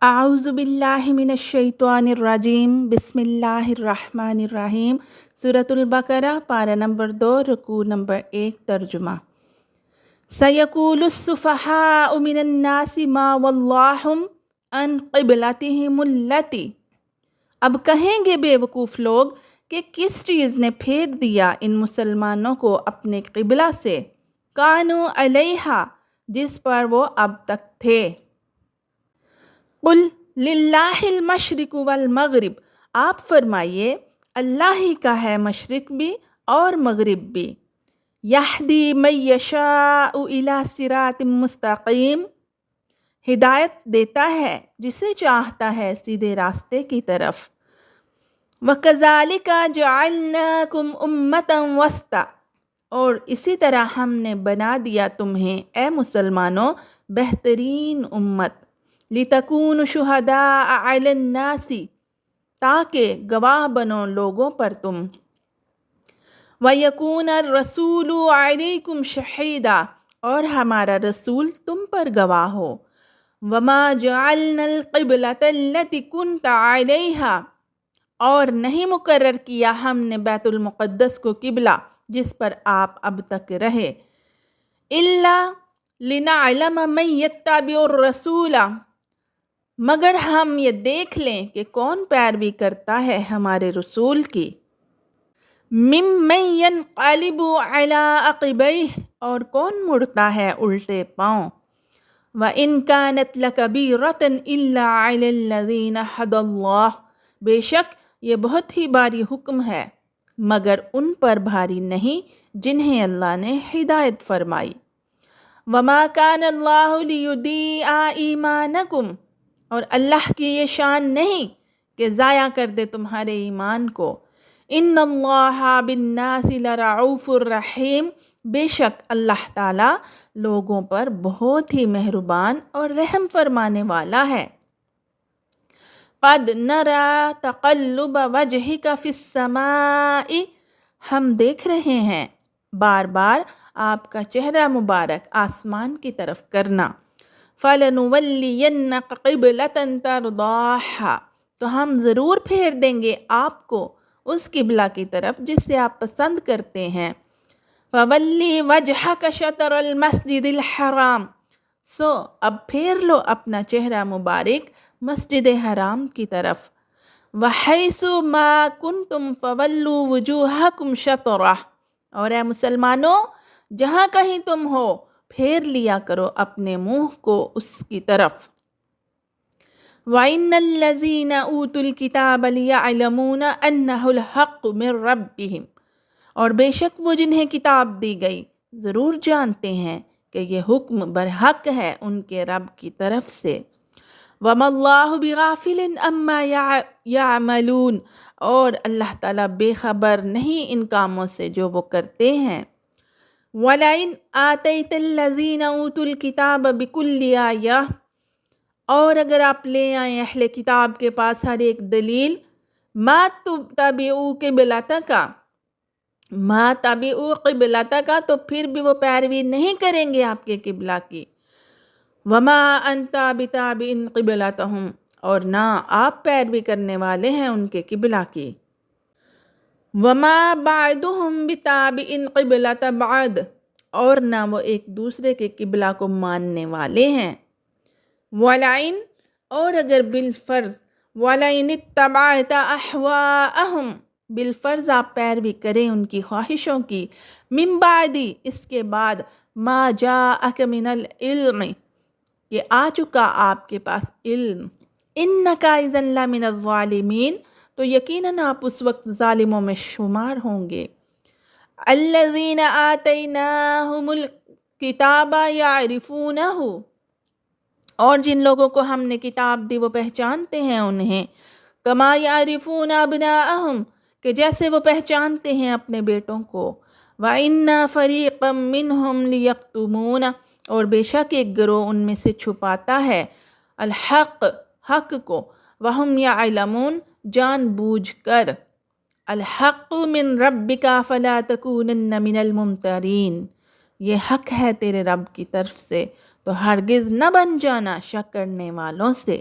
اعوذ باللہ من الشیطان الرجیم بسم اللہ الرحمن الرحیم۔ سورۃ البقرہ پارہ نمبر 2 رکوع نمبر 1 ترجمہ۔ سیقول السفہاء من الناس ما ولاھم عن قبلتہم التی، اب کہیں گے بے وقوف لوگ کہ کس چیز نے پھیر دیا ان مسلمانوں کو اپنے قبلہ سے، کانوا علیہا، جس پر وہ اب تک تھے۔ قل للہ المشرق والمغرب، آپ فرمائیے اللہ ہی کا ہے مشرق بھی اور مغرب بھی۔ یہدی من یشاء الی صراط مستقیم، ہدایت دیتا ہے جسے چاہتا ہے سیدھے راستے کی طرف۔ وَكَذَلِكَ جَعَلْنَاكُمْ أُمَّةً وَسْطًا، اور اسی طرح ہم نے بنا دیا تمہیں اے مسلمانوں بہترین امت، لِتَكُونُوا شُهَدَاءَ عَلَى النَّاسِ، تاکہ گواہ بنو لوگوں پر تم، وَيَكُونَ الرَّسُولُ عَلَيْكُمْ شَهِيدًا، اور ہمارا رسول تم پر گواہ ہو۔ وَمَا جَعَلْنَا الْقِبْلَةَ الَّتِي كُنْتَ عَلَيْهَا، اور نہیں مقرر کیا ہم نے بیت المقدس کو قبلہ جس پر آپ اب تک رہے، إِلَّا لِنَعْلَمَ مَن يَتَّبِعُ الرَّسُولَ، مگر ہم یہ دیکھ لیں کہ کون پیروی کرتا ہے ہمارے رسول کی، ممن ينقلب على عقبیہ، اور کون مڑتا ہے الٹے پاؤں، وَإِن كَانَتْ لَكَبِيرَةً إِلَّا عَلَى الَّذِينَ هَدَى اللَّهُ، بے شک یہ بہت ہی بھاری حکم ہے مگر ان پر بھاری نہیں جنہیں اللہ نے ہدایت فرمائی۔ وَمَا كَانَ اللَّهُ لِيُضِيعَ إِيمَانَكُمْ، اور اللہ کی یہ شان نہیں کہ ضائع کر دے تمہارے ایمان کو۔ ان اللہ بالناس لرعوف الرحیم، بے شک اللہ تعالی لوگوں پر بہت ہی مہربان اور رحم فرمانے والا ہے۔ قد نرى تقلب وجهك في السماء، ہم دیکھ رہے ہیں بار بار آپ کا چہرہ مبارک آسمان کی طرف کرنا۔ فَلَنُوَلِّيَنَّكَ قِبْلَةً تَرْضَاهَا، تو ہم ضرور پھیر دیں گے آپ کو اس قبلہ کی طرف جسے آپ پسند کرتے ہیں۔ فَوَلِّ وَجْهَكَ شَطْرَ الْمَسْجِدِ الْحَرَامِ، سو اب پھیر لو اپنا چہرہ مبارک مسجد حرام کی طرف۔ وَحَيْثُ مَا كُنْتُمْ فَوَلُّوا وُجُوهَكُمْ شَطْرَهُ، اور اے مسلمانوں جہاں کہیں تم ہو پھیر لیا کرو اپنے منہ کو اس کی طرف۔ وَإِنَّ الَّذِينَ أُوتُوا الْكِتَابَ لِيَعْلَمُونَ أَنَّهُ الْحَقُّ مِنْ رَبِّهِمْ، اور بے شک وہ جنہیں کتاب دی گئی ضرور جانتے ہیں کہ یہ حکم برحق ہے ان کے رب کی طرف سے۔ وَمَا اللَّهُ بِغَافِلٍ عَمَّا يَعْمَلُونَ، اور اللہ تعالیٰ بے خبر نہیں ان کاموں سے جو وہ کرتے ہیں۔ وَلَئِنْ آتَيْتَ الَّذِينَ أُوتُوا الْكِتَابَ بِكُلِّ آیَةٍ، اور اگر آپ لے آئیں اہل کتاب کے پاس ہر ایک دلیل، مَا تَتَّبِعُوا قِبْلَتَكَ، مَا تَتَّبِعُوا قِبْلَتَكَ، تو پھر بھی وہ پیروی نہیں کریں گے آپ کے قبلہ کی۔ وَمَا أَنْتَ بِتَابِعٍ قِبْلَتَهُمْ، اور نہ آپ پیروی کرنے والے ہیں ان کے قبلہ کی۔ وَمَا بَعْضُهُمْ بِتَابِعٍ قِبْلَةَ بَعْضٍ، اور نہ وہ ایک دوسرے کے قبلہ کو ماننے والے ہیں۔ وَلَئِنْ، اور اگر بالفرض، وَلَئِنِ اتَّبَعْتَ أَهْوَاءَهُمْ، بالفرض آپ پیروی کریں ان کی خواہشوں کی، من بعد، اس کے بعد، ما جاءک من العلم، کہ آ چکا آپ کے پاس علم، انک اذا لمن الظالمین، تو یقیناً آپ اس وقت ظالموں میں شمار ہوں گے۔ الذین آتیناہم الکتاب یعرفونہ، اور جن لوگوں کو ہم نے کتاب دی وہ پہچانتے ہیں انہیں، کما یعرفون ابناءہم، کہ جیسے وہ پہچانتے ہیں اپنے بیٹوں کو۔ وَإِنَّ فَرِيقًا مِّنْهُمْ لِيَكْتُمُونَ، اور بے شک ایک گروہ ان میں سے چھپاتا ہے الحق، حق کو، وَهُمْ يَعْلَمُونَ، جان بوجھ کر۔ الحق من ربک فلا تکونن من الممترین، یہ حق ہے تیرے رب کی طرف سے تو ہرگز نہ بن جانا شک کرنے والوں سے۔